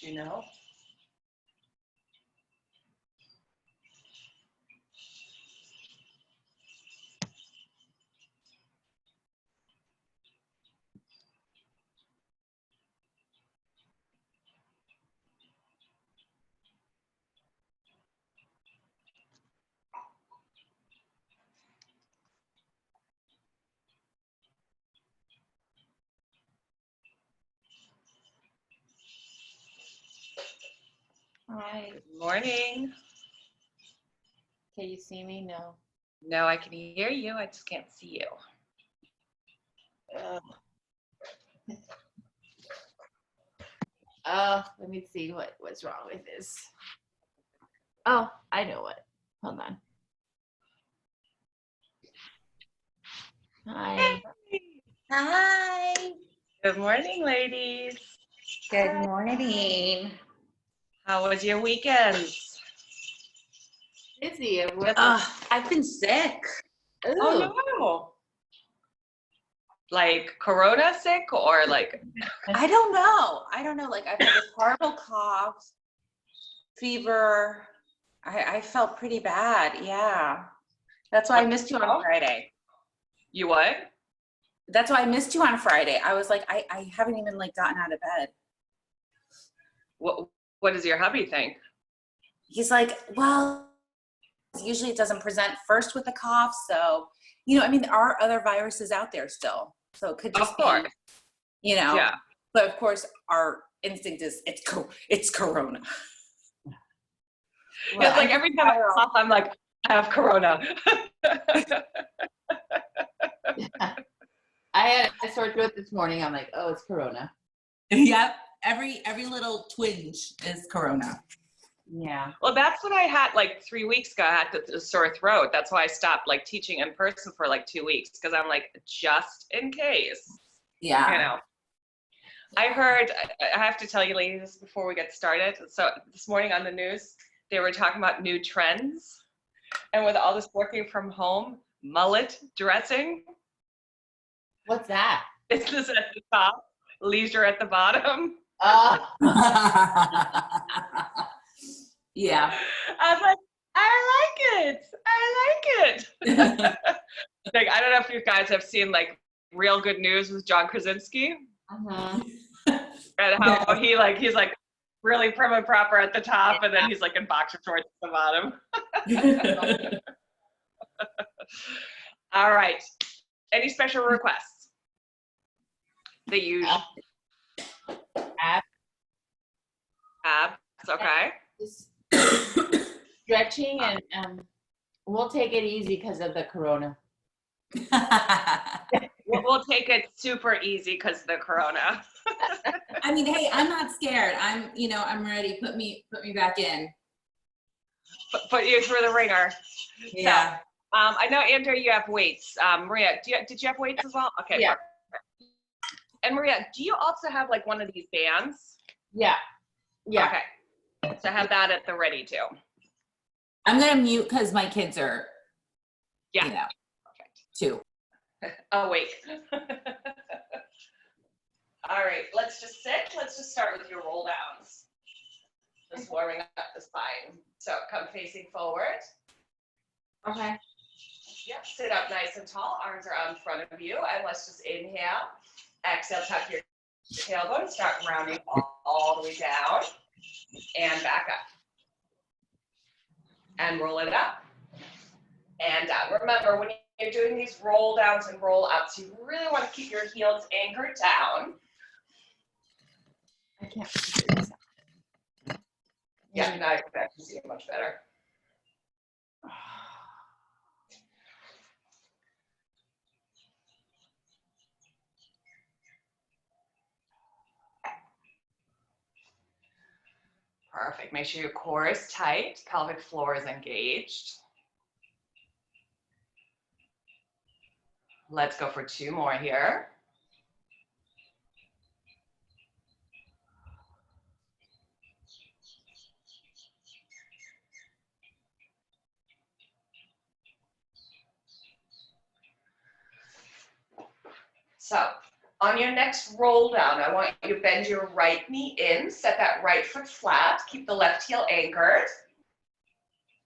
Do you know? Hi. Good morning. Can you see me? No. No, I can hear you. I just can't see you. Let me see what's wrong with this. Oh, I know what. Hold on. Hi. Hi. Good morning, ladies. Good morning. How was your weekend? Busy. I've been sick. Ooh. Oh no. Like corona sick or like? I don't know. Like I've had this horrible cough, fever. I felt pretty bad. Yeah. That's why I missed you on Friday. You what? That's why I missed you on Friday. I was like, I haven't even like gotten out of bed. What does your hubby think? He's like, well, usually it doesn't present first with a cough. So, I mean, there are other viruses out there still. So it could just Of course. be, Yeah. But of course, our instinct is it's corona. Well, it's like every time I cough, I'm like, I have corona. I had a sore throat this morning. I'm like, oh, it's corona. Yep. Every little twinge is corona. Yeah. Well, that's what I had like 3 weeks ago. I had the sore throat. That's why I stopped like teaching in person for like 2 weeks because I'm like, just in case. Yeah. I heard, I have to tell you ladies before we get started. So this morning on the news, they were talking about new trends. And with all this working from home, mullet dressing. What's that? Business at the top, leisure at the bottom. Yeah. I was like, I like it. Like, I don't know if you guys have seen like Real Good News with John Krasinski. Uh-huh. And how he's like really prim and proper at the top, and then he's like in boxer shorts at the bottom. All right. Any special requests? The usual. Abs, okay. Stretching and we'll take it easy because of the corona. We'll take it super easy because of the corona. I mean, hey, I'm not scared. I'm ready. Put me back in. Put you through the ringer. Yeah. So, I know, Andrew, you have weights. Maria, did you have weights as well? Okay. Yeah. Perfect. And Maria, do you also have like one of these bands? Yeah. Yeah. Okay. So have that at the ready too. I'm gonna mute because my kids are. Yeah. Perfect. Too. Awake. All right. Let's just sit. Let's just start with your roll downs. Just warming up the spine. So come facing forward. Okay. Yep, sit up nice and tall, arms are out in front of you, and let's just inhale. Exhale, tuck your tailbone, start rounding all the way down, and back up. And roll it up, and down. Remember, when you're doing these roll downs and roll ups, you really want to keep your heels anchored down. I can't figure this out. Yeah, now I can see it much better. Perfect. Make sure your core is tight, pelvic floor is engaged. Let's go for 2 more here. So On your next roll down, I want you to bend your right knee in, set that right foot flat, keep the left heel anchored,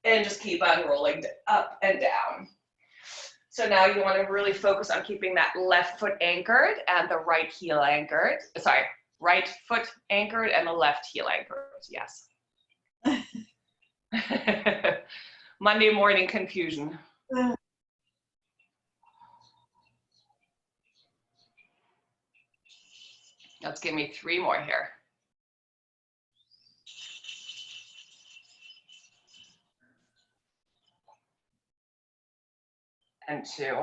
and just keep on rolling up and down. So now you want to really focus on keeping that left foot anchored and the right heel anchored. Sorry, right foot anchored and the left heel anchored, yes. Monday morning confusion. Let's give me 3 more here. And 2.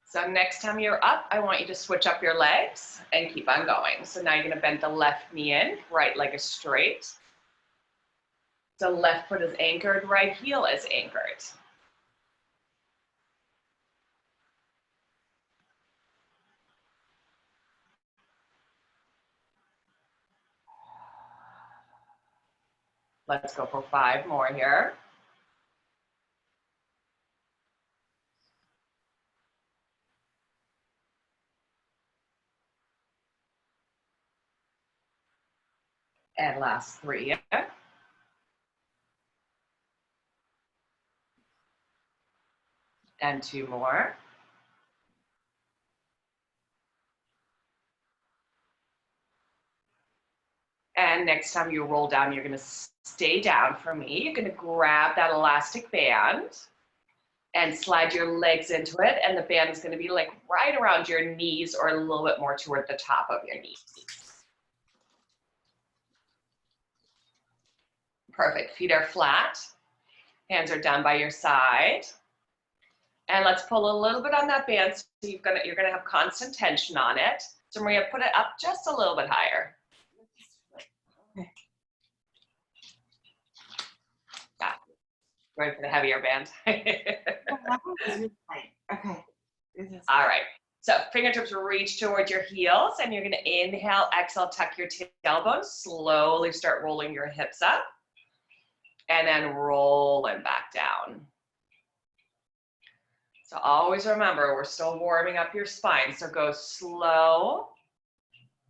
So next time you're up, I want you to switch up your legs and keep on going. So now you're going to bend the left knee in, right leg is straight. So left foot is anchored, right heel is anchored. Let's go for 5 more here. And last 3. And 2 more. And next time you roll down, you're going to stay down for me. You're going to grab that elastic band and slide your legs into it. And the band is going to be like right around your knees or a little bit more toward the top of your knees. Perfect. Feet are flat. Hands are down by your side. And let's pull a little bit on that band so you're gonna have constant tension on it. So Maria, put it up just a little bit higher. Okay. Yeah. Ready for the heavier band. Okay. All right. So fingertips reach towards your heels and you're gonna inhale, exhale, tuck your tailbone, slowly start rolling your hips up and then rolling back down. So always remember, we're still warming up your spine. So go slow.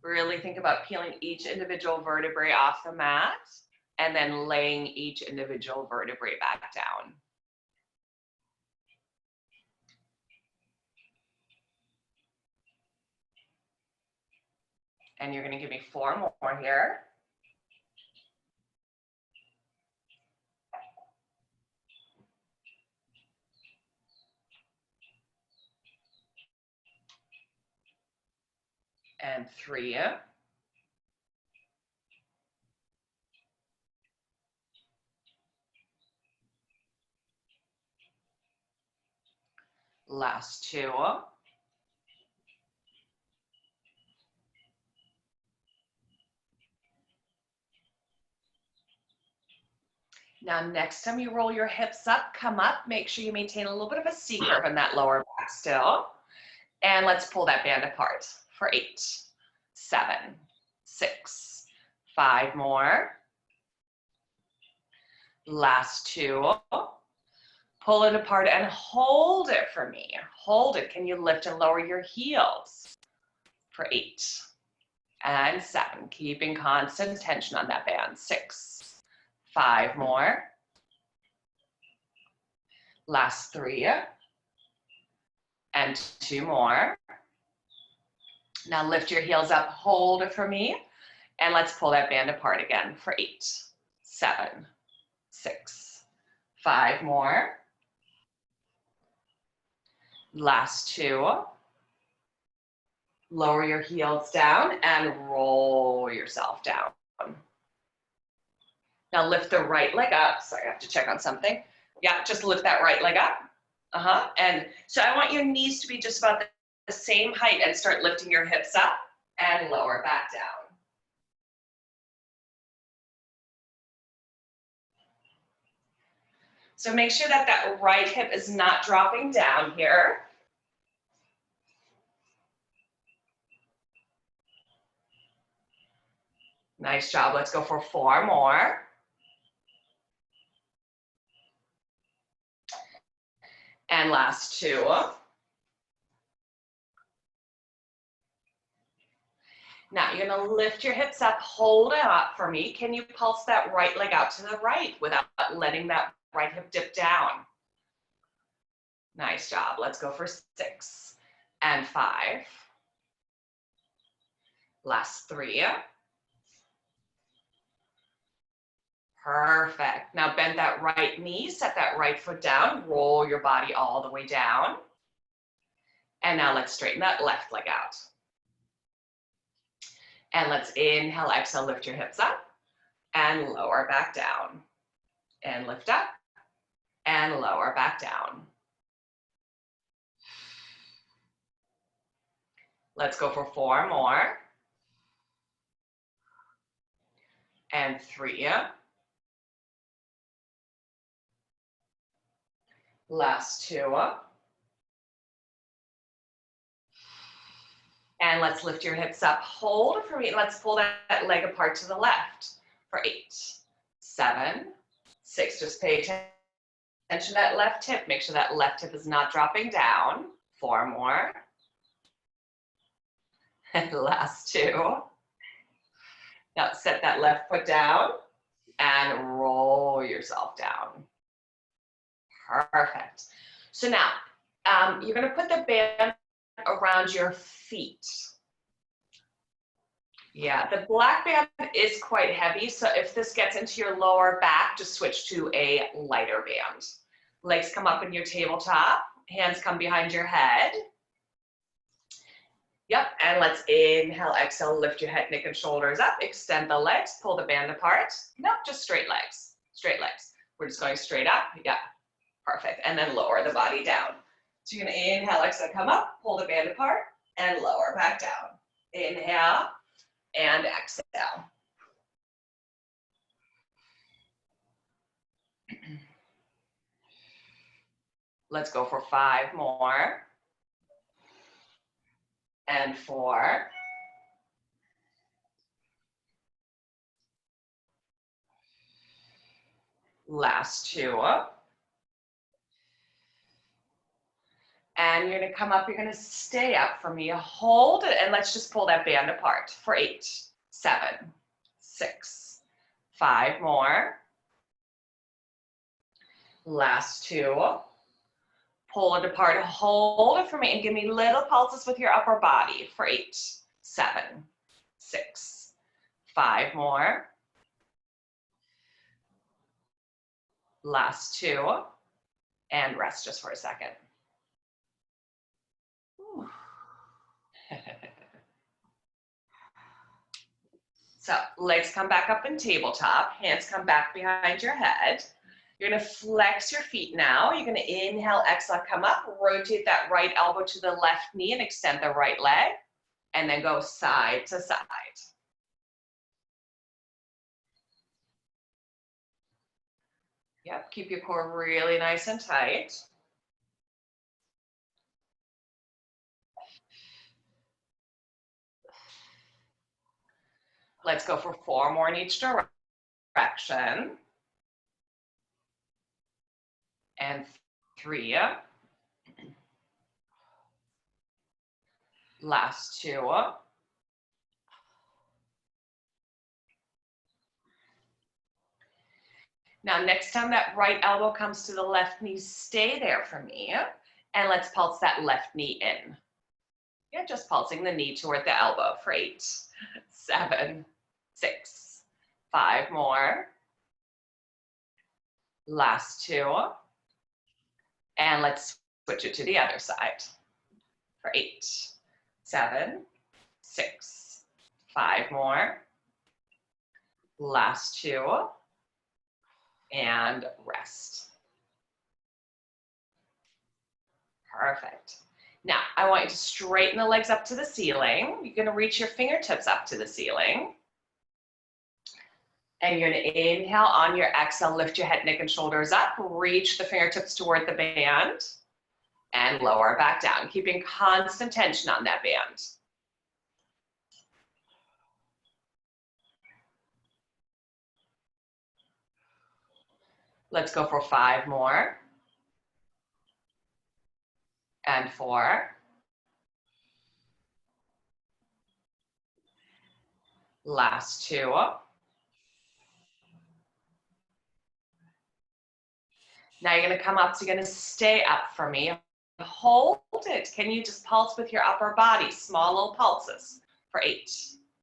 Really think about peeling each individual vertebrae off the mat and then laying each individual vertebrae back down. And you're going to give me 4 more here. And 3. Last 2. Now, next time you roll your hips up, come up, make sure you maintain a little bit of a C curve in that lower back still. And let's pull that band apart for 8, 7, 6, 5 more. Last 2. Pull it apart and hold it for me. Hold it. Can you lift and lower your heels for 8 and 7, keeping constant tension on that band. 6, 5 more. Last 3 and 2 more. Now lift your heels up, hold it for me, and let's pull that band apart again for 8, 7, 6, 5 more. Last 2. Lower your heels down and roll yourself down. Now lift the right leg up. Sorry, I have to check on something. Yeah, just lift that right leg up. And so I want your knees to be just about the same height and start lifting your hips up and lower back down. So make sure that that right hip is not dropping down here. Nice job. Let's go for 4 more. And last 2. Now you're gonna lift your hips up, hold it up for me. Can you pulse that right leg out to the right without letting that right hip dip down? Nice job. Let's go for 6 and 5. Last 3. Perfect. Now bend that right knee, set that right foot down, roll your body all the way down. And now let's straighten that left leg out. And let's inhale, exhale, lift your hips up and lower back down. And lift up and lower back down. Let's go for 4 more. And 3. Last 2. And let's lift your hips up. Hold for me. Let's pull that leg apart to the left for 8, 7, 6. Just pay attention to that left hip. Make sure that left hip is not dropping down. 4 more. And last 2. Now set that left foot down and roll yourself down. Perfect. So now you're going to put the band around your feet. Yeah, the black band is quite heavy, so if this gets into your lower back, just switch to a lighter band. Legs come up in your tabletop, hands come behind your head. Yep, and let's inhale, exhale, lift your head, neck, and shoulders up, extend the legs, pull the band apart. Nope, just straight legs, straight legs. We're just going straight up, yeah, perfect, and then lower the body down. So you're gonna inhale, exhale, come up, pull the band apart, and lower back down. Inhale, and exhale. Let's go for 5 more. And 4. Last 2. And you're gonna come up, you're gonna stay up for me. Hold it, and let's just pull that band apart for 8, 7, 6, 5 more. Last 2. Pull it apart, hold it for me, and give me little pulses with your upper body for 8, 7, 6, 5 more. Last 2, and rest just for a second. So legs come back up in tabletop, hands come back behind your head. You're gonna flex your feet now. You're gonna inhale, exhale, come up, rotate that right elbow to the left knee and extend the right leg, and then go side to side. Yep, keep your core really nice and tight. Let's go for 4 more in each direction. And 3. Last 2. Now, next time that right elbow comes to the left knee, stay there for me. And let's pulse that left knee in. Yeah, just pulsing the knee toward the elbow for 8, 7, 6, 5 more. Last 2. And let's switch it to the other side for 8, 7, 6, 5 more. Last 2. And rest. Perfect. Now, I want you to straighten the legs up to the ceiling. You're gonna reach your fingertips up to the ceiling. And you're gonna inhale, on your exhale, lift your head, neck, and shoulders up. Reach the fingertips toward the band. And lower back down, keeping constant tension on that band. Let's go for 5 more. And 4. Last 2. Now you're gonna come up, so you're gonna stay up for me. Hold it. Can you just pulse with your upper body? Small little pulses for 8,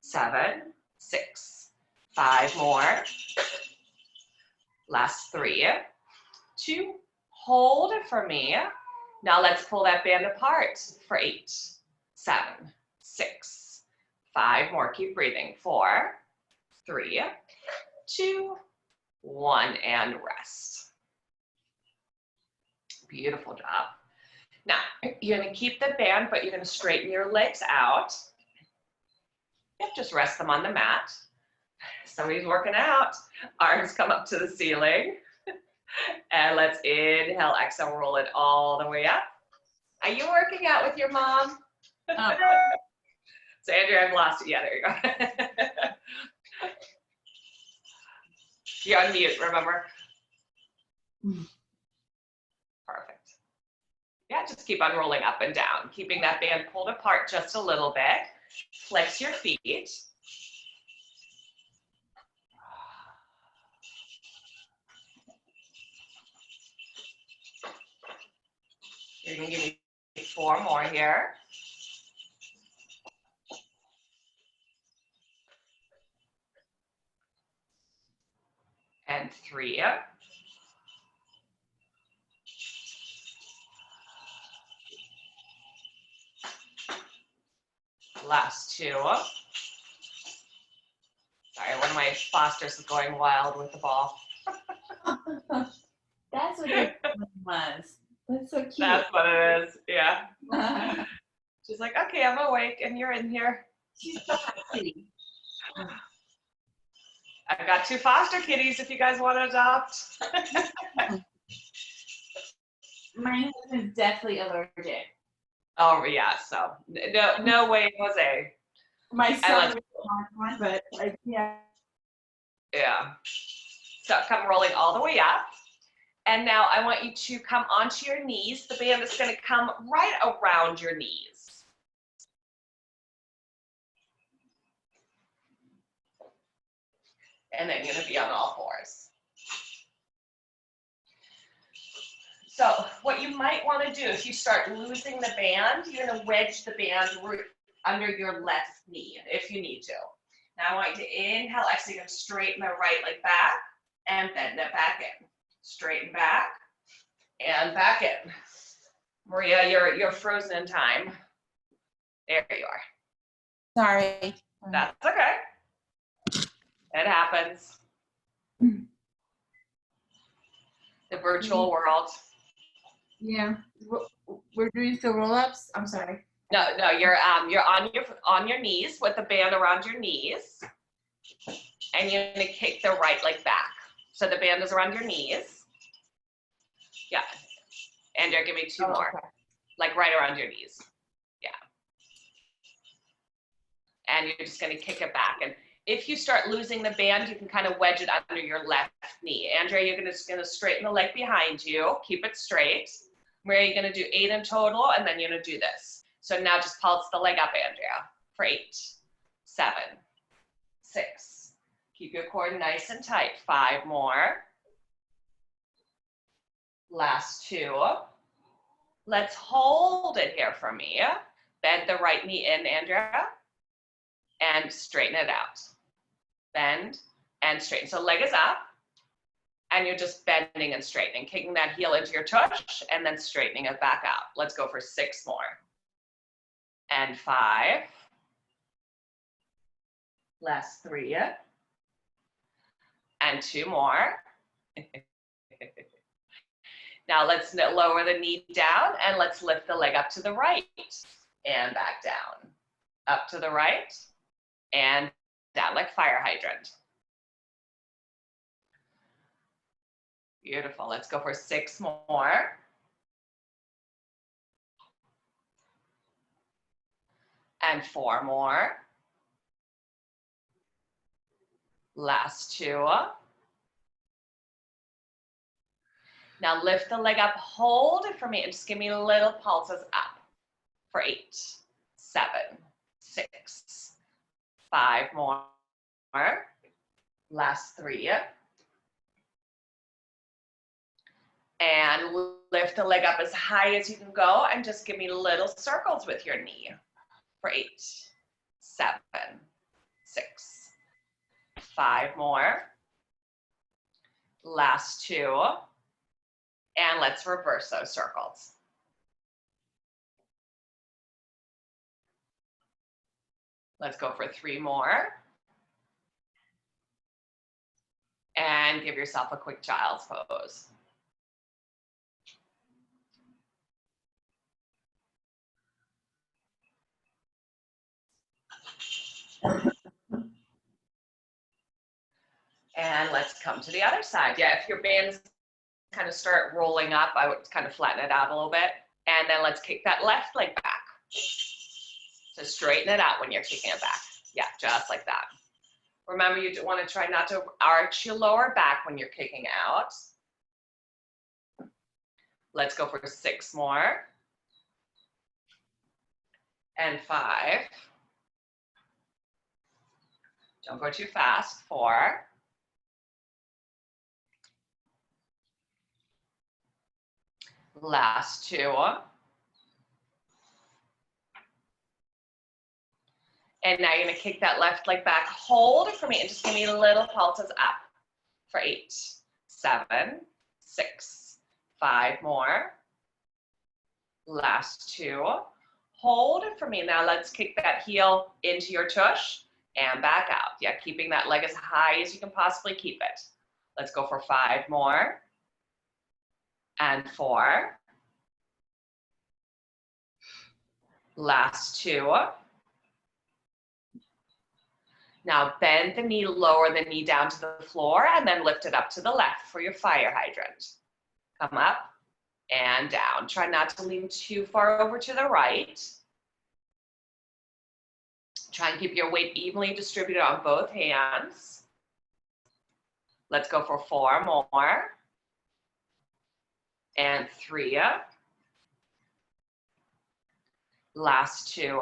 7, 6, 5 more. Last 3, 2. Hold it for me. Now let's pull that band apart for 8, 7, 6, 5 more. Keep breathing. 4, 3, 2, 1, and rest. Beautiful job. Now, you're gonna keep the band, but you're gonna straighten your legs out. Yep, just rest them on the mat. Somebody's working out. Arms come up to the ceiling. And let's inhale, exhale, roll it all the way up. Are you working out with your mom? Oh. So Andrea, I've lost it. Yeah, there you go. You're on mute, remember? Perfect. Yeah, just keep on rolling up and down, keeping that band pulled apart just a little bit. Flex your feet. You're gonna give me 4 more here. And 3. Last 2. Sorry, one of my Fosters is going wild with the ball. That's what it was. That's so cute. That's what it is, yeah. She's like, okay, I'm awake and you're in here. She's so happy. I've got 2 foster kitties if you guys want to adopt. My husband's definitely allergic. Oh yeah, so no way, Jose. My son was one, but yeah. Yeah. So come rolling all the way up. And now I want you to come onto your knees. The band is going to come right around your knees. And then you're going to be on all 4s. So what you might want to do, if you start losing the band, you're going to wedge the band under your left knee if you need to. Now I want you to inhale, exhale, you're going to straighten the right leg back and bend it back in. Straighten back and back in. Maria, you're frozen in time. There you are. Sorry. That's okay. It happens. The virtual world. Yeah. We're doing still roll-ups? I'm sorry. No, you're on your knees with the band around your knees. And you're gonna kick the right leg back. So the band is around your knees. Yeah. Andrea, give me 2 more. Okay. Like right around your knees. Yeah. And you're just gonna kick it back. And if you start losing the band, you can kind of wedge it under your left knee. Andrea, you're just gonna straighten the leg behind you. Keep it straight. Maria, you're gonna do 8 in total, and then you're gonna do this. So now just pulse the leg up, Andrea, for 8, 7, 6. Keep your core nice and tight. 5 more. Last 2. Let's hold it here for me. Bend the right knee in, Andrea, and straighten it out. Bend and straighten. So leg is up, and you're just bending and straightening, kicking that heel into your tush, and then straightening it back out. Let's go for 6 more. And 5. Last 3. And 2 more. Now let's lower the knee down and let's lift the leg up to the right and back down. Up to the right and down like fire hydrant. Beautiful. Let's go for 6 more. And 4 more. Last 2. Now lift the leg up, hold it for me, and just give me little pulses up for 8, 7, 6, 5 more. Last 3. And lift the leg up as high as you can go and just give me little circles with your knee for 8, 7, 6, 5 more. Last 2. And let's reverse those circles. Let's go for 3 more. And give yourself a quick child's pose. And let's come to the other side. Yeah, if your bands kind of start rolling up, I would kind of flatten it out a little bit. And then let's kick that left leg back. So straighten it out when you're kicking it back. Yeah, just like that. Remember, you want to try not to arch your lower back when you're kicking out. Let's go for 6 more. And 5. Don't go too fast. 4. Last 2. And now you're going to kick that left leg back. Hold it for me and just give me little pulses up for 8, 7, 6, 5 more. Last 2. Hold it for me. Now let's kick that heel into your tush and back out. Yeah, keeping that leg as high as you can possibly keep it. Let's go for 5 more. And 4. Last 2. Now bend the knee, lower the knee down to the floor, and then lift it up to the left for your fire hydrant. Come up and down. Try not to lean too far over to the right. Try and keep your weight evenly distributed on both hands. Let's go for 4 more. And 3. Last 2.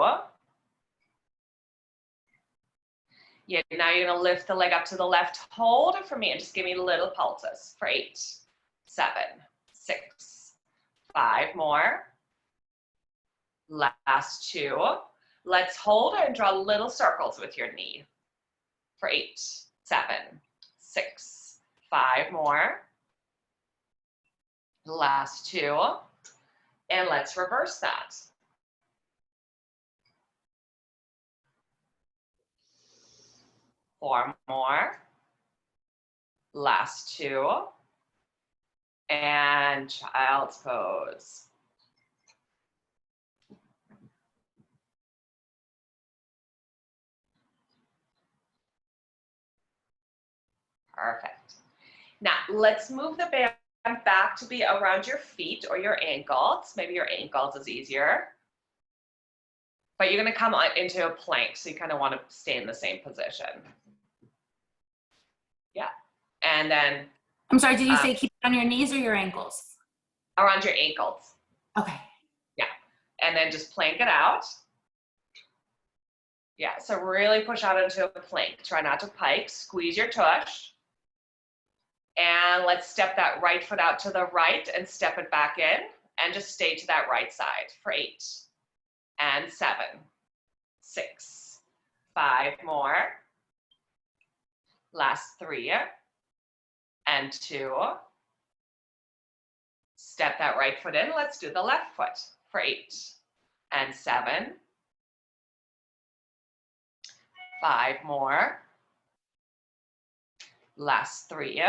Yeah, now you're going to lift the leg up to the left. Hold it for me and just give me little pulses for 8, 7, 6, 5 more. Last 2. Let's hold it and draw little circles with your knee for 8, 7, 6, 5 more. Last 2. And let's reverse that. 4 more. Last 2. And child's pose. Perfect. Now let's move the band back to be around your feet or your ankles. Maybe your ankles is easier. But you're going to come into a plank, so you kind of want to stay in the same position. Yeah. And then I'm sorry, did you say keep it on your knees or your ankles? around your ankles. Okay. Yeah. And then just plank it out. Yeah, so really push out into a plank. Try not to pike. Squeeze your tush. And let's step that right foot out to the right and step it back in. And just stay to that right side for 8. And 7, 6, 5 more. Last 3. And 2. Step that right foot in. Let's do the left foot for 8. And 7. 5 more. Last 3.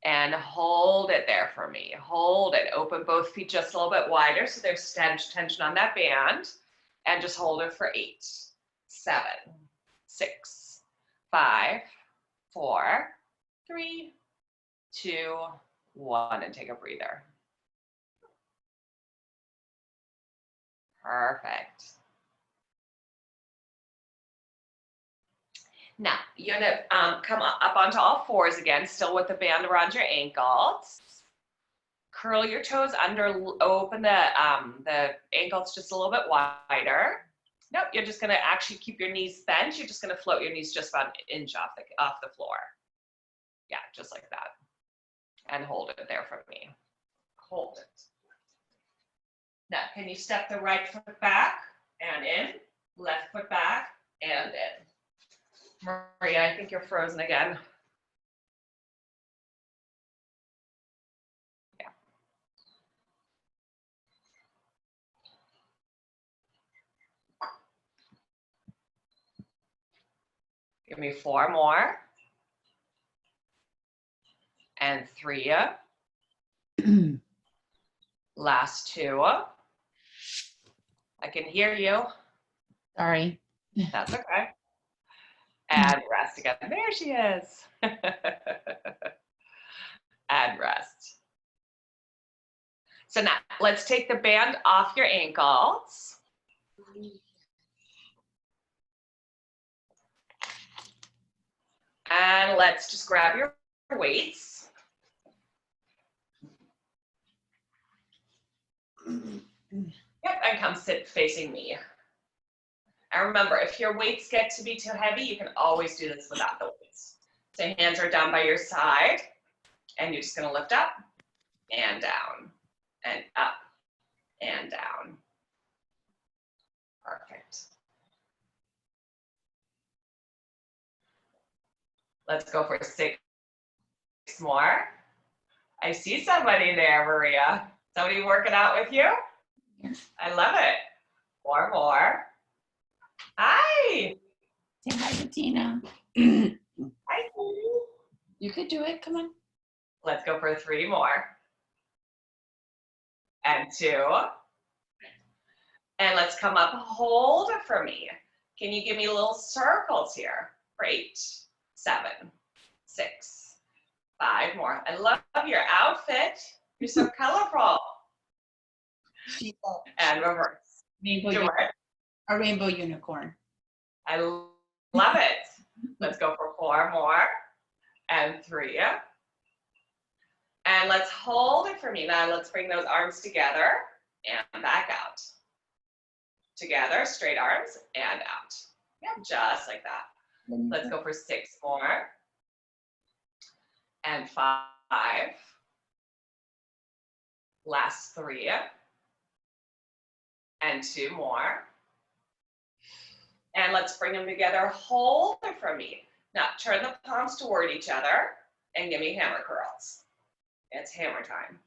And hold it there for me. Hold it. Open both feet just a little bit wider so there's tension on that band. And just hold it for 8, 7, 6, 5, 4, 3, 2, 1. And take a breather. Perfect. Now, you're gonna come up onto all fours again, still with the band around your ankles. Curl your toes under, open the ankles just a little bit wider. Nope, you're just gonna actually keep your knees bent. You're just gonna float your knees just about an inch off the floor. Yeah, just like that. And hold it there for me. Hold it. Now, can you step the right foot back and in, left foot back and in. Maria, I think you're frozen again. Yeah. Give me 4 more. And 3. Last 2. I can hear you. Sorry. That's okay. And rest again. There she is. And rest. So now let's take the band off your ankles. And let's just grab your weights. Yep, and come sit facing me. And remember, if your weights get to be too heavy, you can always do this without the weights. So hands are down by your side, and you're just gonna lift up and down, and up and down. Perfect. Let's go for 6 more. I see somebody there, Maria. Somebody working out with you? I love it. 4 more. Hi. Say hi, Bettina. Hi. You could do it. Come on. Let's go for 3 more. And 2. And let's come up, hold it for me. Can you give me little circles here? For 8, 7, 6, 5 more. I love your outfit. You're so colorful. And reverse. A rainbow unicorn. I love it. Let's go for 4 more. And 3. And let's hold it for me. Now let's bring those arms together and back out. Together, straight arms and out. Yeah, just like that. Let's go for 6 more. And 5. Last 3. And 2 more. And let's bring them together. Hold it for me. Now turn the palms toward each other and give me hammer curls. It's hammer time.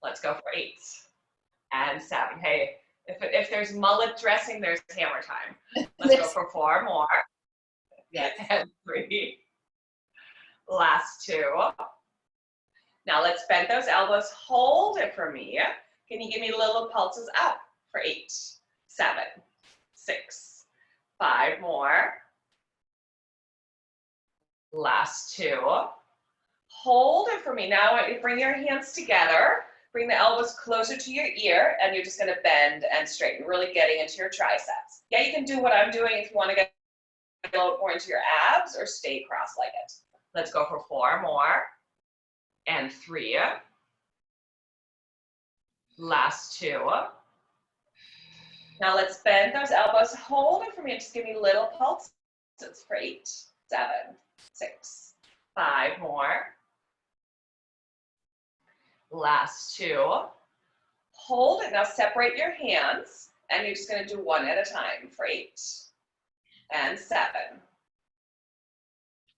Let's go for 8 and 7. Hey, if there's mullet dressing, there's hammer time. Let's go for 4 more. Yes. And 3. Last 2. Now let's bend those elbows. Hold it for me. Can you give me little pulses up for 8, 7, 6, 5 more. Last 2. Hold it for me. Now you bring your hands together. Bring the elbows closer to your ear, and you're just going to bend and straighten, really getting into your triceps. Yeah, you can do what I'm doing if you want to get a little more into your abs or stay cross-legged. Let's go for 4 more. And 3. Last 2. Now let's bend those elbows. Hold it for me. Just give me little pulses for 8, 7, 6, 5 more. Last 2. Hold it. Now separate your hands, and you're just going to do 1 at a time for 8 and 7,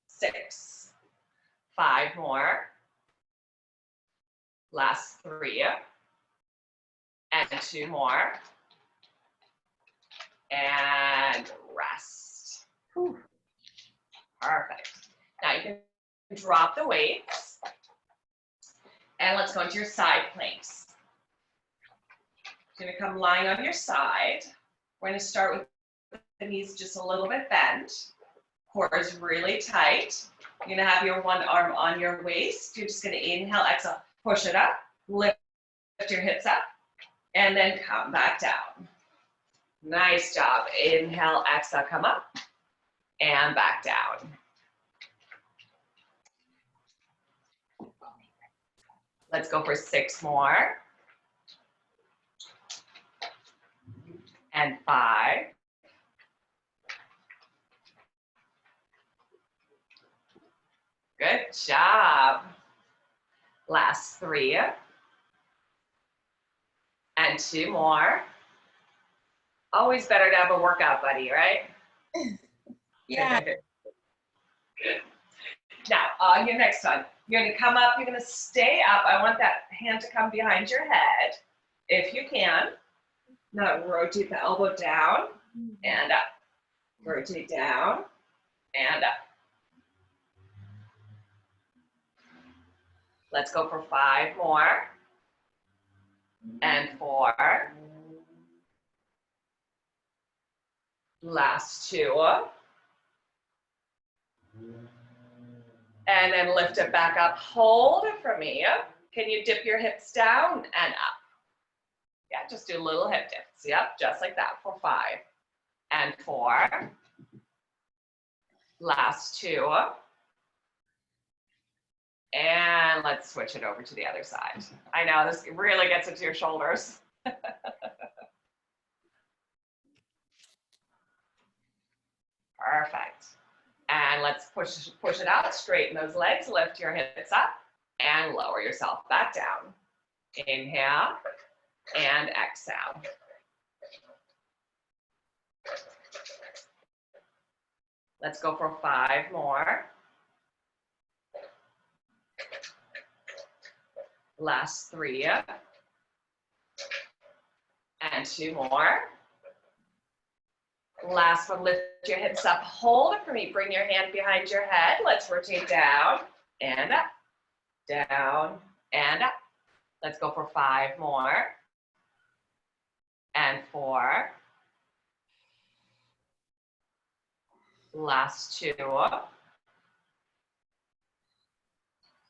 6, 5 more. Last 3 and 2 more. And rest. Whew. Perfect. Now you can drop the weights. And let's go into your side planks. You're going to come lying on your side. We're going to start with the knees just a little bit bent. Core is really tight. You're going to have your one arm on your waist. You're just going to inhale, exhale, push it up, lift your hips up, and then come back down. Nice job. Inhale, exhale, come up. and back down. Let's go for 6 more. And 5. Good job. Last 3. And 2 more. Always better to have a workout buddy, right? Yeah. Now, on your next one, you're gonna come up, you're gonna stay up. I want that hand to come behind your head, if you can. Now rotate the elbow down and up. Rotate down and up. Let's go for 5 more. And 4. Last 2. And then lift it back up. Hold it for me. Can you dip your hips down and up? Yeah, just do little hip dips. Yep, just like that for 5. And 4. Last 2. And let's switch it over to the other side. I know this really gets into your shoulders. Perfect. And let's push it out, straighten those legs, lift your hips up, and lower yourself back down. Inhale and exhale. Let's go for 5 more. Last 3. And 2 more. Last one, lift your hips up, hold it for me. Bring your hand behind your head. Let's rotate down and up, down and up. Let's go for 5 more. And 4. Last 2.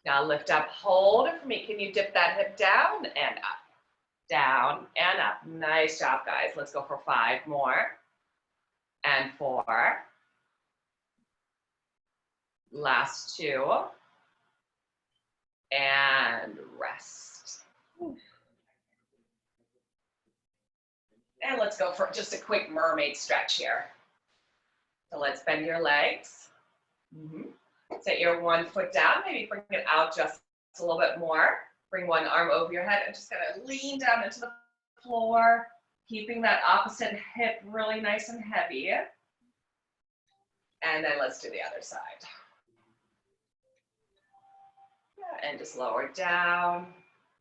Now lift up, hold it for me. Can you dip that hip down and up, down and up? Nice job, guys. Let's go for 5 more. And 4. Last 2. And rest. And let's go for just a quick mermaid stretch here. So let's bend your legs. Set your one foot down, maybe bring it out just a little bit more. Bring one arm over your head and just gonna lean down into the floor, keeping that opposite hip really nice and heavy. And then let's do the other side. Yeah, and just lower down.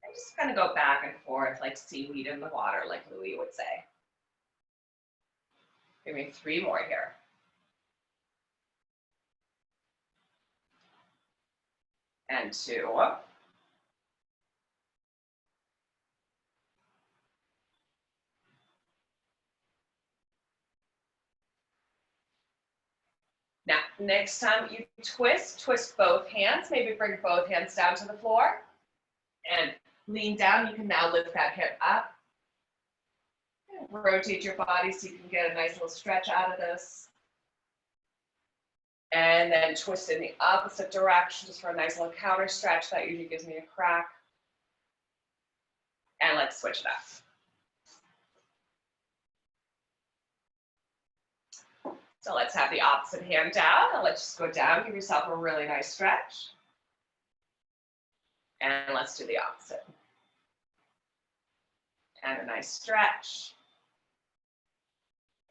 And just kind of go back and forth like seaweed in the water, like Louis would say. Give me 3 more here. And 2. Now, next time you twist both hands. Maybe bring both hands down to the floor and lean down. You can now lift that hip up. Rotate your body so you can get a nice little stretch out of this. And then twist in the opposite direction just for a nice little counter stretch. That usually gives me a crack. And let's switch it up. So let's have the opposite hand down, and let's just go down, give yourself a really nice stretch. And let's do the opposite. And a nice stretch.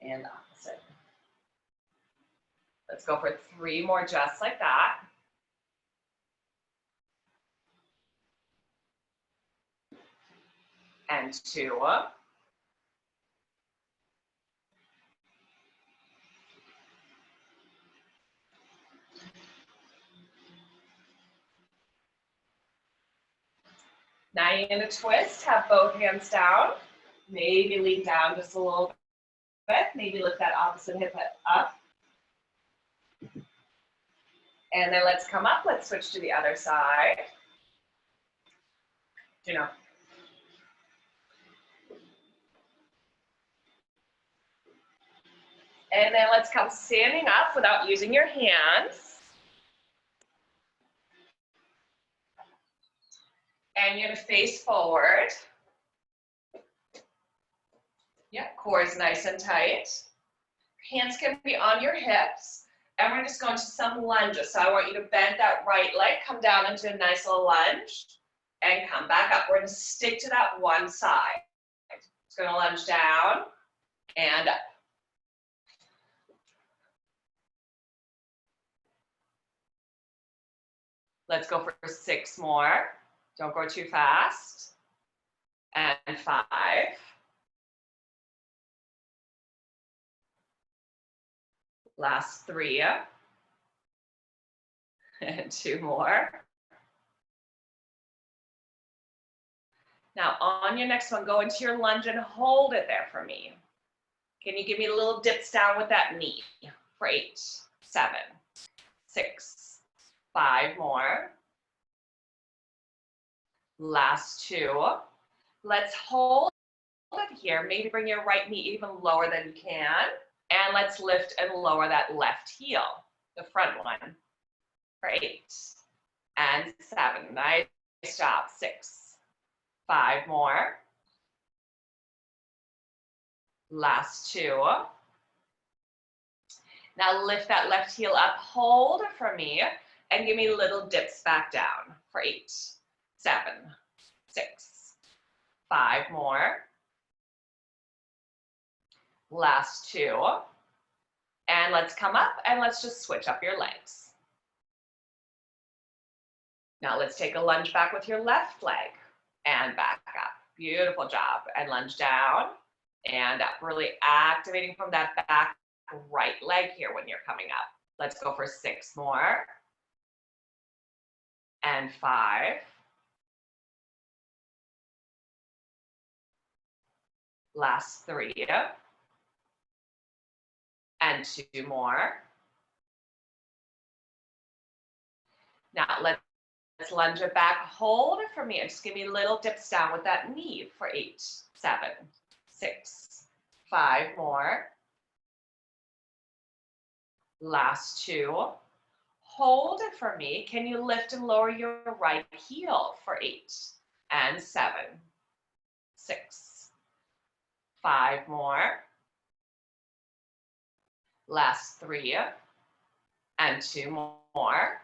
And opposite. Let's go for 3 more just like that. And 2. Now you're going to twist, have both hands down. Maybe lean down just a little bit. Maybe lift that opposite hip up. And then let's come up. Let's switch to the other side. You know. And then let's come standing up without using your hands. And you're gonna face forward. Yep, core is nice and tight. Hands can be on your hips. And we're just going to some lunges. So I want you to bend that right leg, come down into a nice little lunge, and come back up. We're gonna stick to that one side. It's gonna lunge down and up. Let's go for 6 more. Don't go too fast. And 5. Last 3. And 2 more. Now on your next one, go into your lunge and hold it there for me. Can you give me a little dips down with that knee for 8, 7, 6, 5 more. Last 2. Let's hold it here. Maybe bring your right knee even lower than you can. And let's lift and lower that left heel, the front one, for 8 and 7. Nice job. 6, 5 more. Last 2. Now lift that left heel up, hold it for me, and give me little dips back down for 8, 7, 6, 5 more. Last 2. And let's come up and let's just switch up your legs. Now let's take a lunge back with your left leg and back up. Beautiful job. And lunge down and up. Really activating from that back right leg here when you're coming up. Let's go for 6 more. And 5. Last 3. And 2 more. Now let's lunge it back. Hold it for me and just give me little dips down with that knee for 8, 7, 6, 5 more. Last 2. Hold it for me. Can you lift and lower your right heel for 8 and 7, 6, 5 more. Last 3 and 2 more.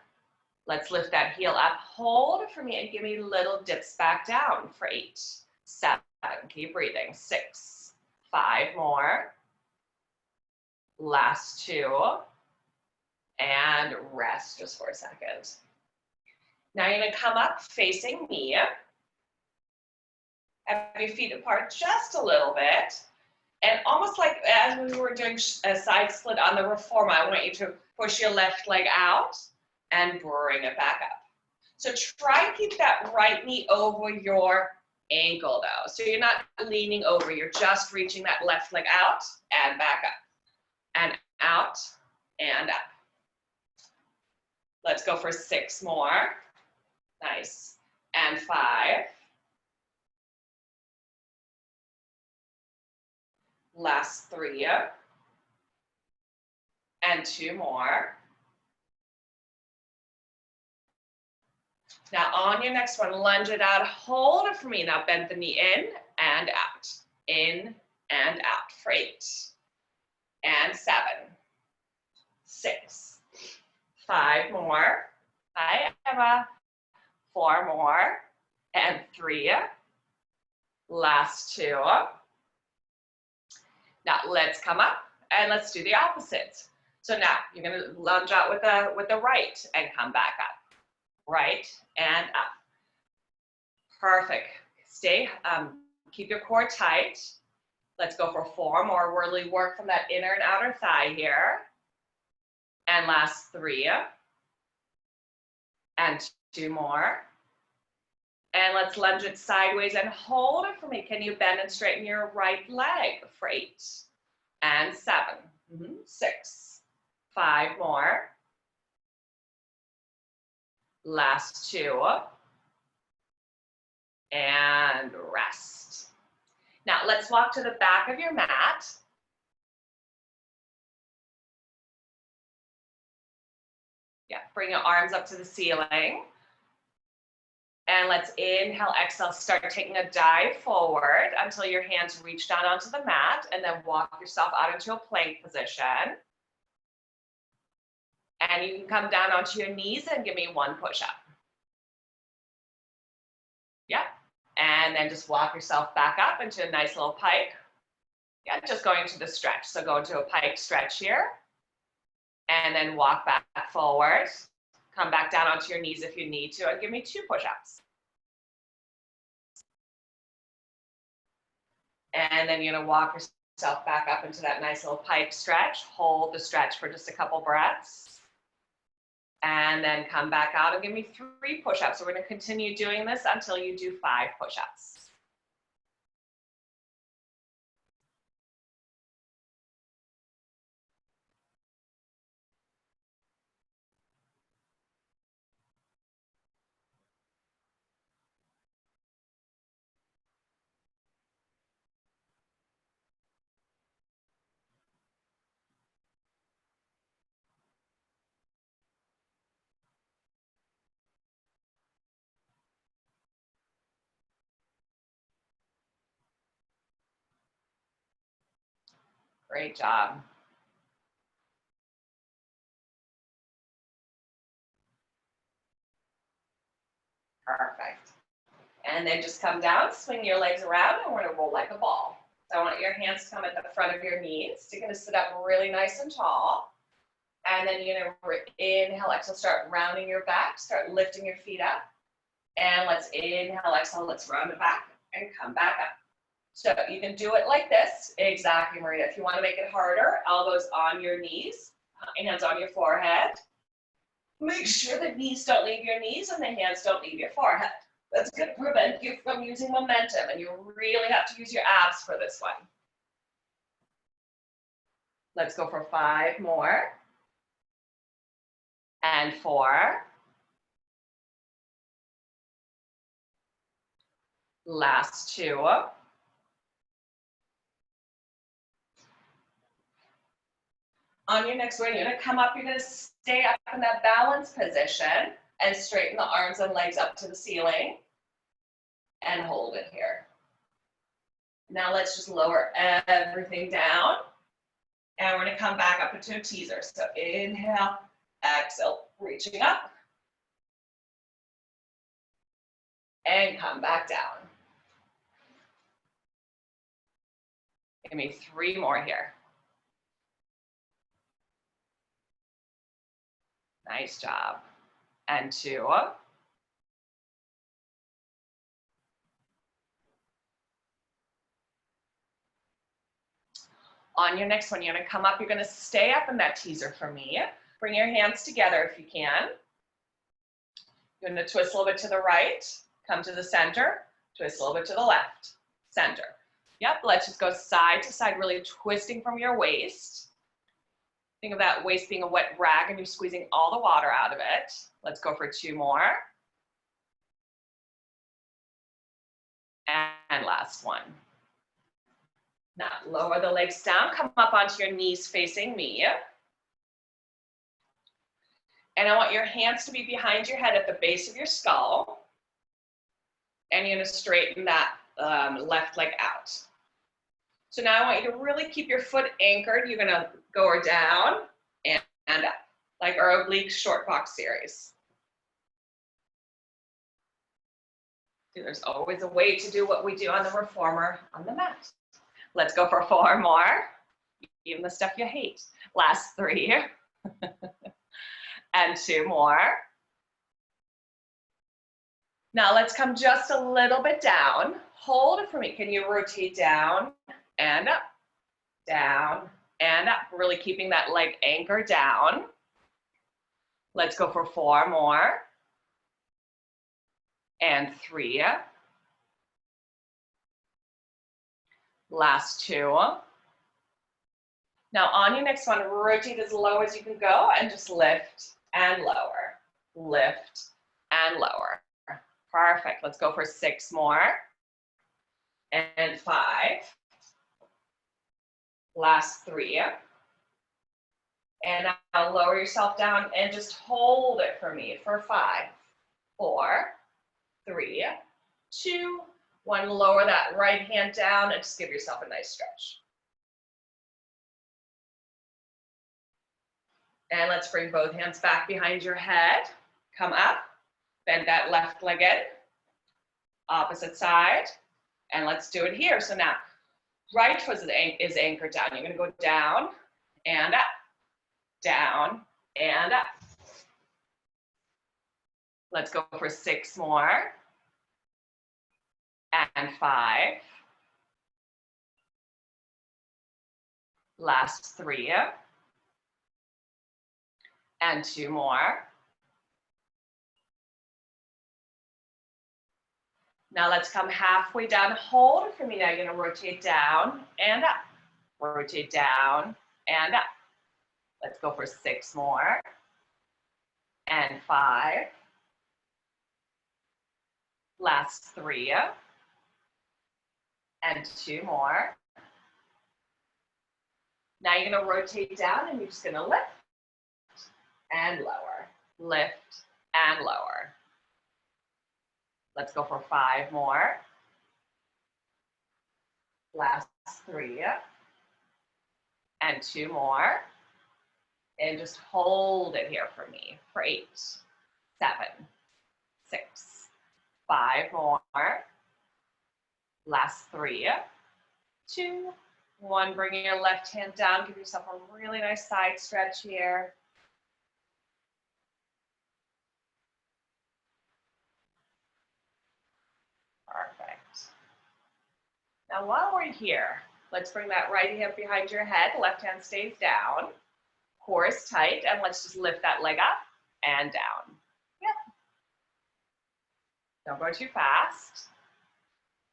Let's lift that heel up. Hold it for me and give me little dips back down for 8, 7. Keep breathing. 6, 5 more. Last 2. And rest just for a second. Now you're going to come up facing me. Have your feet apart just a little bit. And almost like as we were doing a side split on the reformer, I want you to push your left leg out and bring it back up. So try to keep that right knee over your ankle though. So you're not leaning over, you're just reaching that left leg out and back up. And out and up. Let's go for 6 more. Nice. And 5. Last 3. And 2 more. Now on your next one, lunge it out, hold it for me. Now bend the knee in and out for 8. And 7, 6, 5 more. Hi, Emma. 4 more. And 3. Last 2. Now let's come up and let's do the opposite. So now you're going to lunge out with the right and come back up. Right and up. Perfect. Stay. Keep your core tight. Let's go for 4 more. Really work from that inner and outer thigh here. And last 3. And 2 more. And let's lunge it sideways and hold it for me. Can you bend and straighten your right leg for 8 and 7, 6, 5 more. Last 2. And rest. Now let's walk to the back of your mat. Bring your arms up to the ceiling. And let's inhale, exhale, start taking a dive forward until your hands reach down onto the mat, and then walk yourself out into a plank position. And you can come down onto your knees and give me one push-up. Yep. And then just walk yourself back up into a nice little pike. Yeah, just going into the stretch. So go into a pike stretch here. And then walk back forward. Come back down onto your knees if you need to, and give me 2 push-ups. And then you're gonna walk yourself back up into that nice little pike stretch. Hold the stretch for just a couple breaths. And then come back out and give me 3 push-ups. So we're gonna continue doing this until you do 5 push-ups. Great job. Perfect. And then just come down, swing your legs around, and we're gonna roll like a ball. So I want your hands to come at the front of your knees. You're gonna sit up really nice and tall. And then you're gonna inhale, exhale, start rounding your back, start lifting your feet up. And let's inhale, exhale, let's round it back and come back up. So you can do it like this. Exactly, Maria. If you want to make it harder, elbows on your knees, hands on your forehead. Make sure the knees don't leave your knees and the hands don't leave your forehead. That's going to prevent you from using momentum, and you really have to use your abs for this one. Let's go for 5 more. And 4. Last 2. On your next one, you're gonna come up, you're gonna stay up in that balance position and straighten the arms and legs up to the ceiling and hold it here. Now let's just lower everything down, and we're gonna come back up into a teaser. So inhale, exhale, reaching up, and come back down. Give me 3 more here. Nice job. And 2. On your next one, you're gonna come up, you're gonna stay up in that teaser for me. Bring your hands together if you can. You're gonna twist a little bit to the right, come to the center, twist a little bit to the left, center. Yep, let's just go side to side, really twisting from your waist. Think of that waist being a wet rag and you're squeezing all the water out of it. Let's go for 2 more. And last one. Now lower the legs down, come up onto your knees facing me. And I want your hands to be behind your head at the base of your skull. And you're gonna straighten that left leg out. So now I want you to really keep your foot anchored. You're gonna go down and up, like our oblique short box series. There's always a way to do what we do on the reformer on the mat. Let's go for 4 more, even the stuff you hate. Last 3, and 2 more. Now let's come just a little bit down. Hold it for me. Can you rotate down and up, down and up? Really keeping that leg anchored down. Let's go for 4 more. And 3. Last 2. Now on your next one, rotate as low as you can go and just lift and lower, lift and lower. Perfect. Let's go for 6 more. And 5. Last 3. And now lower yourself down and just hold it for me for 5, 4, 3, 2, 1. Lower that right hand down and just give yourself a nice stretch. And let's bring both hands back behind your head. Come up, bend that left leg in, opposite side, and let's do it here. So now, right foot is anchored down. You're gonna go down and up, down and up. Let's go for 6 more, and 5. Last 3, and 2 more. Now let's come halfway down, hold it for me. Now you're gonna rotate down and up, rotate down and up. Let's go for 6 more, and 5. Last 3, and 2 more. Now you're gonna rotate down and you're just gonna lift and lower, lift and lower. Let's go for 5 more. Last 3, and 2 more. And just hold it here for me for 8, 7, 6, 5 more. Last 3, 2, 1. Bring your left hand down. Give yourself a really nice side stretch here. Perfect. Now while we're here, let's bring that right hand behind your head. Left hand stays down. Core is tight. And let's just lift that leg up and down. Yep. Don't go too fast.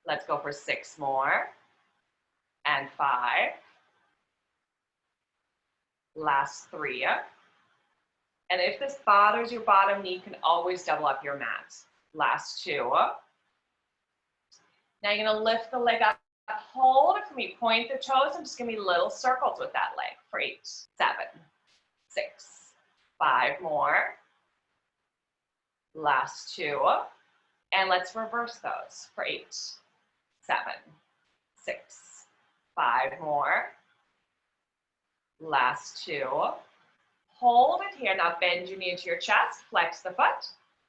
Let's go for 6 more. And 5. Last 3. And if this bothers your bottom knee, you can always double up your mat. Last 2. Now you're gonna lift the leg up, hold it for me, point the toes, and just give me little circles with that leg for 8, 7, 6, 5 more. Last 2. And let's reverse those for 8, 7, 6, 5 more. Last 2. Hold it here. Now bend your knee into your chest, flex the foot,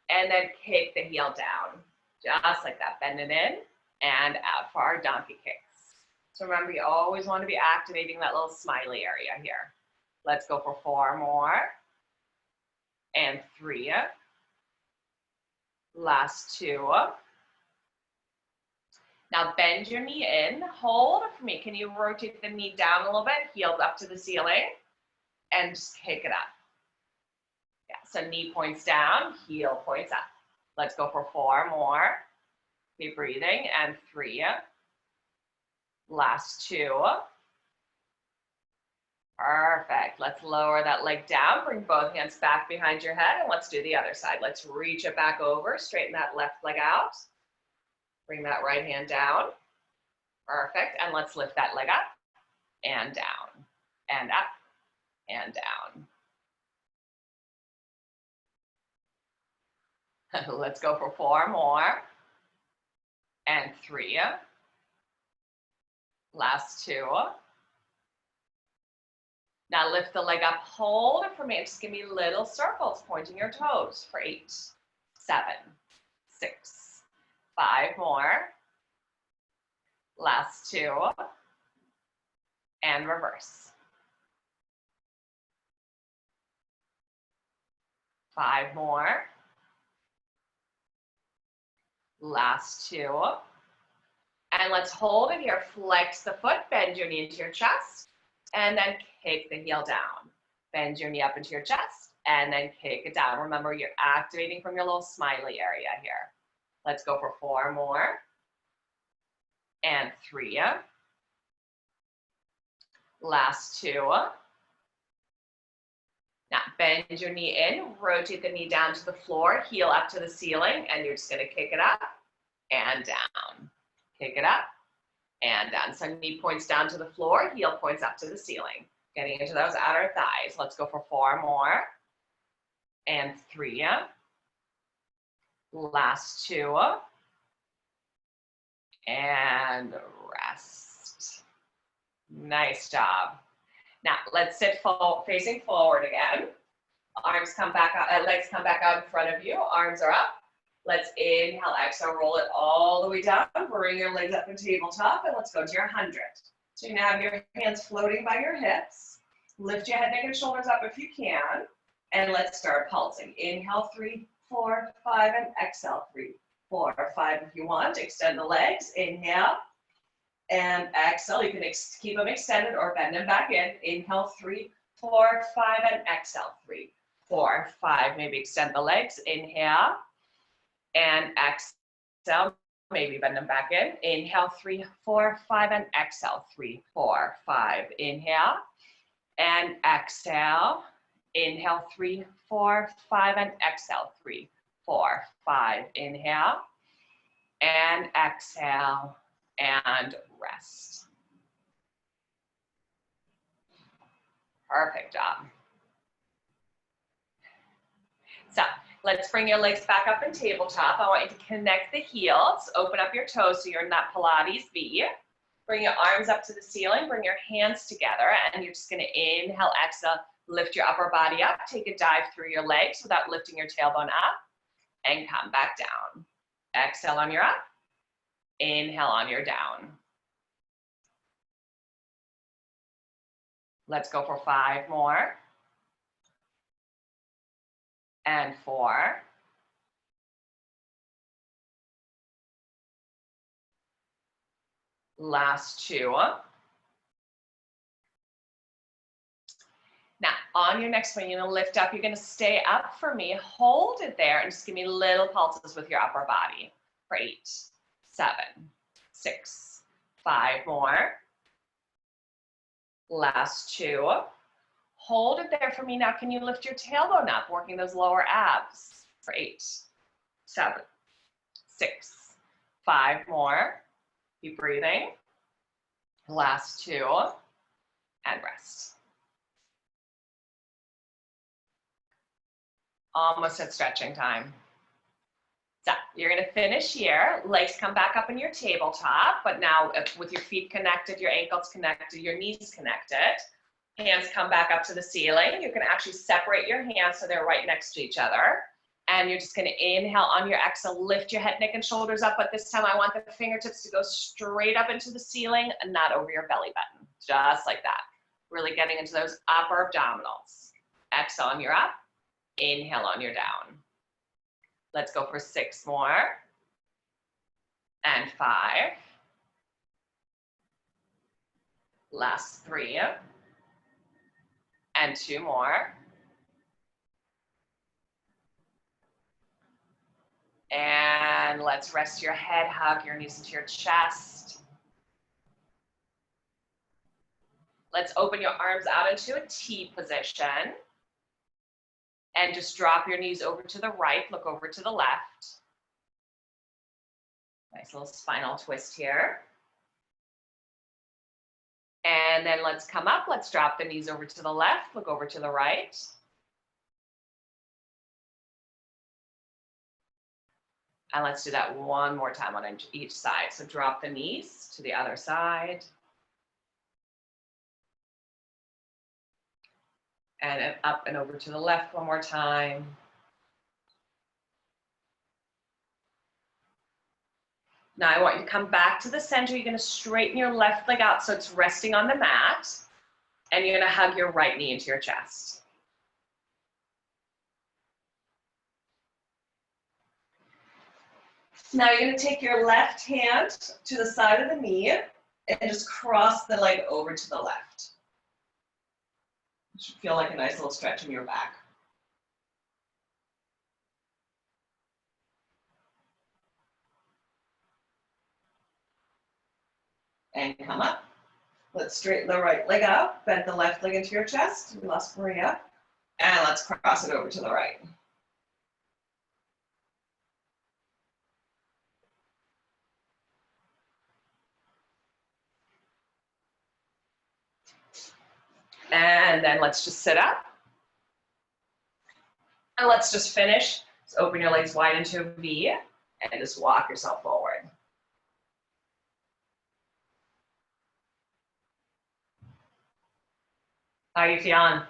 and then kick the heel down. Just like that. Bend it in and out for our donkey kicks. So remember, you always want to be activating that little smiley area here. Let's go for 4 more. And 3. Last 2. Now bend your knee in, hold it for me. Can you rotate the knee down a little bit, heel up to the ceiling, and just kick it up. Yeah, so knee points down, heel points up. Let's go for 4 more. Keep breathing, and 3. Last 2. Perfect. Let's lower that leg down, bring both hands back behind your head, and let's do the other side. Let's reach it back over, straighten that left leg out. Bring that right hand down. Perfect. And let's lift that leg up and down and up and down. Let's go for 4 more. And 3. Last 2. Now lift the leg up, hold it for me, and just give me little circles pointing your toes for 8, 7, 6, 5 more. Last 2. And reverse. 5 more. Last 2. And let's hold it here. Flex the foot, bend your knee into your chest, and then kick the heel down. Bend your knee up into your chest, and then kick it down. Remember, you're activating from your little smiley area here. Let's go for 4 more. And 3. Last 2. Now bend your knee in, rotate the knee down to the floor, heel up to the ceiling, and you're just gonna kick it up and down. Kick it up and down. So knee points down to the floor, heel points up to the ceiling. Getting into those outer thighs. Let's go for 4 more. And 3. Last 2. And rest. Nice job. Now let's sit facing forward again. Arms come back out, legs come back out in front of you. Arms are up. Let's inhale, exhale, roll it all the way down. Bring your legs up in tabletop, and let's go to your 100. So you're gonna have your hands floating by your hips. Lift your head, neck, and shoulders up if you can. And let's start pulsing. Inhale, 3, 4, 5, and exhale, 3, 4, 5 if you want. Extend the legs. Inhale and exhale. You can keep them extended or bend them back in. Inhale, 3, 4, 5, and exhale, 3, 4, 5. Maybe extend the legs. Inhale and exhale. Maybe bend them back in. Inhale, 3, 4, 5, and exhale, 3, 4, 5. Inhale and exhale. Inhale, 3, 4, 5, and exhale, 3, 4, 5. Inhale and exhale and rest. Perfect job. So let's bring your legs back up in tabletop. I want you to connect the heels, open up your toes so you're in that Pilates V. Bring your arms up to the ceiling, bring your hands together, and you're just gonna inhale, exhale, lift your upper body up, take a dive through your legs without lifting your tailbone up, and come back down. Exhale on your up, inhale on your down. Let's go for 5 more. And 4. Last 2. Now, on your next one, you're gonna lift up. You're gonna stay up for me. Hold it there and just give me little pulses with your upper body. For 8, 7, 6, 5 more. Last 2. Hold it there for me. Now, can you lift your tailbone up, working those lower abs? For 8, 7, 6, 5 more. Keep breathing. Last 2, and rest. Almost at stretching time. So you're gonna finish here. Legs come back up in your tabletop, but now with your feet connected, your ankles connected, your knees connected. Hands come back up to the ceiling. You can actually separate your hands so they're right next to each other. And you're just gonna inhale on your exhale, lift your head, neck, and shoulders up. But this time I want the fingertips to go straight up into the ceiling and not over your belly button. Just like that. Really getting into those upper abdominals. Exhale on your up, inhale on your down. Let's go for 6 more. And 5. Last 3. And 2 more. And let's rest your head, hug your knees into your chest. Let's open your arms out into a T position. And just drop your knees over to the right, look over to the left. Nice little spinal twist here. And then let's come up, let's drop the knees over to the left, look over to the right. And let's do that one more time on each side. So drop the knees to the other side. And up and over to the left one more time. Now I want you to come back to the center. You're gonna straighten your left leg out so it's resting on the mat. And you're gonna hug your right knee into your chest. Now you're gonna take your left hand to the side of the knee and just cross the leg over to the left. It should feel like a nice little stretch in your back. And come up. Let's straighten the right leg out, bend the left leg into your chest. We lost Maria. And let's cross it over to the right. And then let's just sit up. And let's just finish. So open your legs wide into a V and just walk yourself forward. How are you feeling?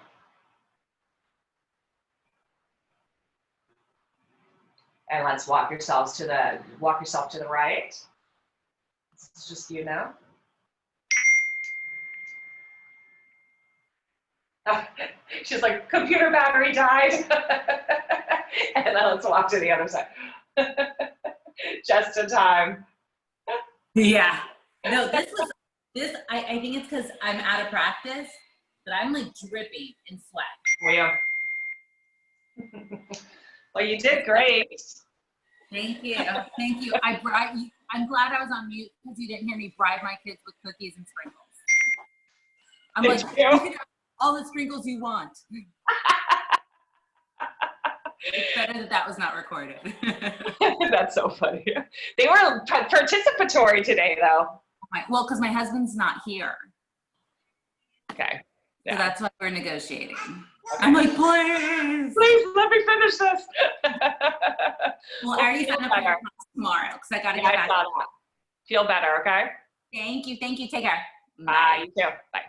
And let's walk yourself to the right. This is just you now. She's like, computer battery died. And then let's walk to the other side. Just in time. Yeah. No, I think it's because I'm out of practice, but I'm like dripping in sweat. Yeah. Well, you did great. Thank you. Thank you. I'm glad I was on mute because you didn't hear me bribe my kids with cookies and sprinkles. I'm Did like, you? you can have all the sprinkles you want. It's better that was not recorded. That's so funny. They were participatory today, though. Well, because my husband's not here. Okay. So Yeah. that's why we're negotiating. I'm like, please. Please let me finish this. Well, I already signed up for your class tomorrow because I got to Yeah, get I back. saw that. Feel better, okay? Thank you. Thank you. Take care. Bye. You too. Bye.